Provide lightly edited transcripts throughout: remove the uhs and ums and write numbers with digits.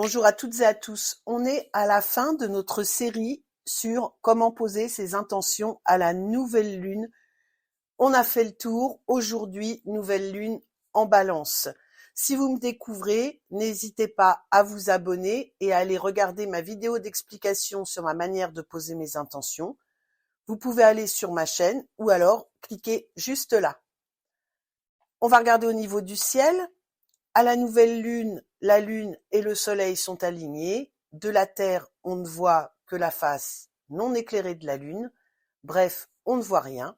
Bonjour à toutes et à tous. On est à la fin de notre série sur comment poser ses intentions à la nouvelle lune. On a fait le tour. Aujourd'hui, nouvelle lune en Balance. Si vous me découvrez, n'hésitez pas à vous abonner et à aller regarder ma vidéo d'explication sur ma manière de poser mes intentions. Vous pouvez aller sur ma chaîne ou alors cliquer juste là. On va regarder au niveau du ciel. À la nouvelle lune, la lune et le soleil sont alignés. De la Terre, on ne voit que la face non éclairée de la lune. Bref, on ne voit rien.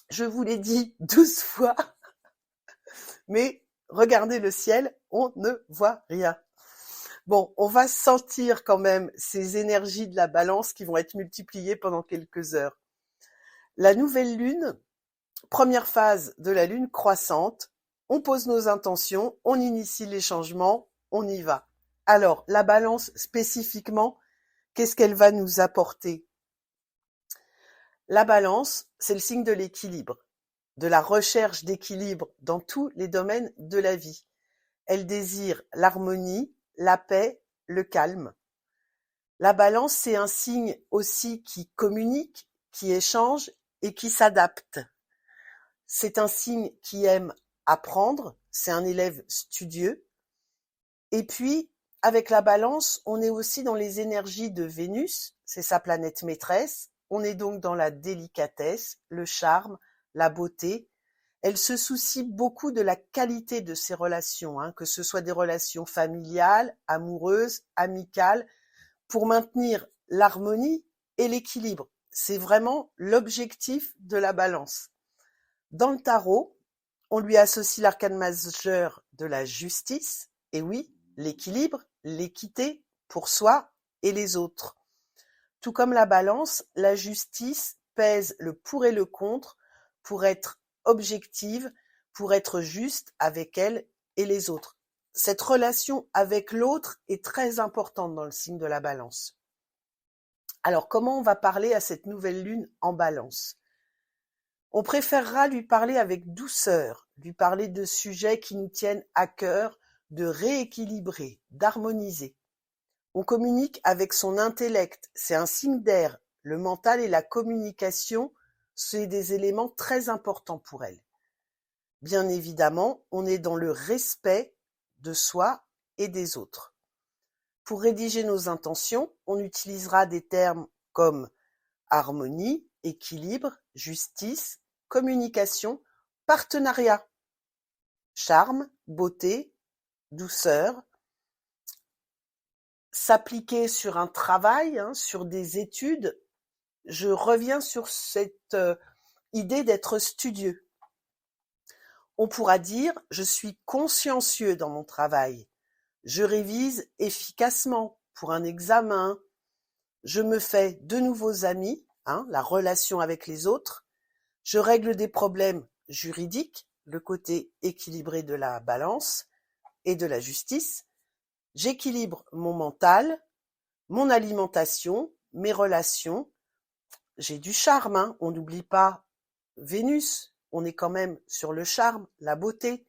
Je vous l'ai dit 12 fois, mais regardez le ciel, on ne voit rien. Bon, on va sentir quand même ces énergies de la Balance qui vont être multipliées pendant quelques heures. La nouvelle lune, première phase de la lune croissante, on pose nos intentions, on initie les changements, on y va. Alors, la Balance spécifiquement, qu'est-ce qu'elle va nous apporter? La Balance, c'est le signe de l'équilibre, de la recherche d'équilibre dans tous les domaines de la vie. Elle désire l'harmonie, la paix, le calme. La Balance, c'est un signe aussi qui communique, qui échange et qui s'adapte. C'est un signe qui aime apprendre, c'est un élève studieux. Et puis, avec la Balance, on est aussi dans les énergies de Vénus, c'est sa planète maîtresse. On est donc dans la délicatesse, le charme, la beauté. Elle se soucie beaucoup de la qualité de ses relations, que ce soit des relations familiales, amoureuses, amicales, pour maintenir l'harmonie et l'équilibre. C'est vraiment l'objectif de la Balance. Dans le tarot, on lui associe l'arcane majeur de la justice, et oui, l'équilibre, l'équité pour soi et les autres. Tout comme la Balance, la justice pèse le pour et le contre pour être objective, pour être juste avec elle et les autres. Cette relation avec l'autre est très importante dans le signe de la Balance. Alors, comment on va parler à cette nouvelle lune en Balance? On préférera lui parler avec douceur, lui parler de sujets qui nous tiennent à cœur, de rééquilibrer, d'harmoniser. On communique avec son intellect, c'est un signe d'air. Le mental et la communication, c'est des éléments très importants pour elle. Bien évidemment, on est dans le respect de soi et des autres. Pour rédiger nos intentions, on utilisera des termes comme harmonie, équilibre, justice, communication, partenariat, charme, beauté, douceur, s'appliquer sur un travail, sur des études. Je reviens sur cette idée d'être studieux. On pourra dire « je suis consciencieux dans mon travail », je révise efficacement pour un examen, je me fais de nouveaux amis, la relation avec les autres, je règle des problèmes juridiques, le côté équilibré de la Balance et de la justice, j'équilibre mon mental, mon alimentation, mes relations, j'ai du charme, on n'oublie pas Vénus, on est quand même sur le charme, la beauté,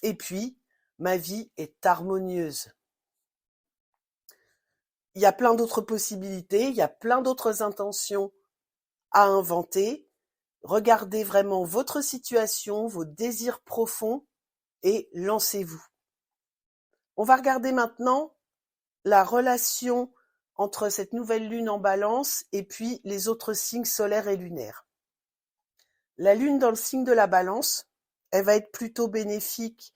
et puis ma vie est harmonieuse. Il y a plein d'autres possibilités, il y a plein d'autres intentions à inventer. Regardez vraiment votre situation, vos désirs profonds et lancez-vous. On va regarder maintenant la relation entre cette nouvelle lune en Balance et puis les autres signes solaires et lunaires. La lune dans le signe de la Balance, elle va être plutôt bénéfique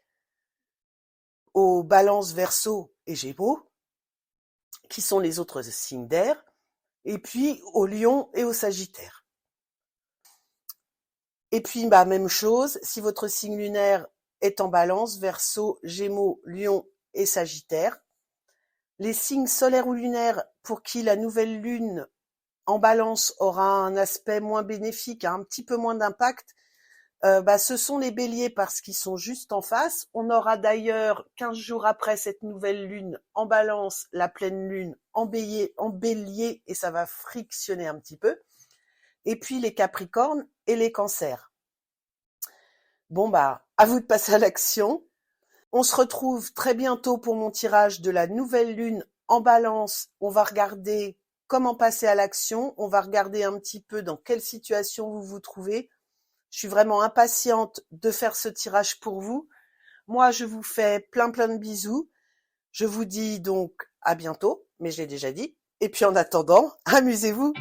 aux Balances, Verseau et Gémeaux, qui sont les autres signes d'air, et puis au Lion et au Sagittaire. Et puis, même chose, si votre signe lunaire est en Balance, Verseau, Gémeaux, Lion et Sagittaire. Les signes solaires ou lunaires pour qui la nouvelle lune en Balance aura un aspect moins bénéfique, un petit peu moins d'impact, ce sont les Béliers parce qu'ils sont juste en face. On aura d'ailleurs 15 jours après cette nouvelle lune en Balance, la pleine lune en Bélier et ça va frictionner un petit peu. Et puis les Capricornes et les Cancers. Bon à vous de passer à l'action. On se retrouve très bientôt pour mon tirage de la nouvelle lune en Balance. On va regarder comment passer à l'action. On va regarder un petit peu dans quelle situation vous vous trouvez. Je suis vraiment impatiente de faire ce tirage pour vous. Moi, je vous fais plein de bisous. Je vous dis donc à bientôt, mais je l'ai déjà dit. Et puis en attendant, amusez-vous.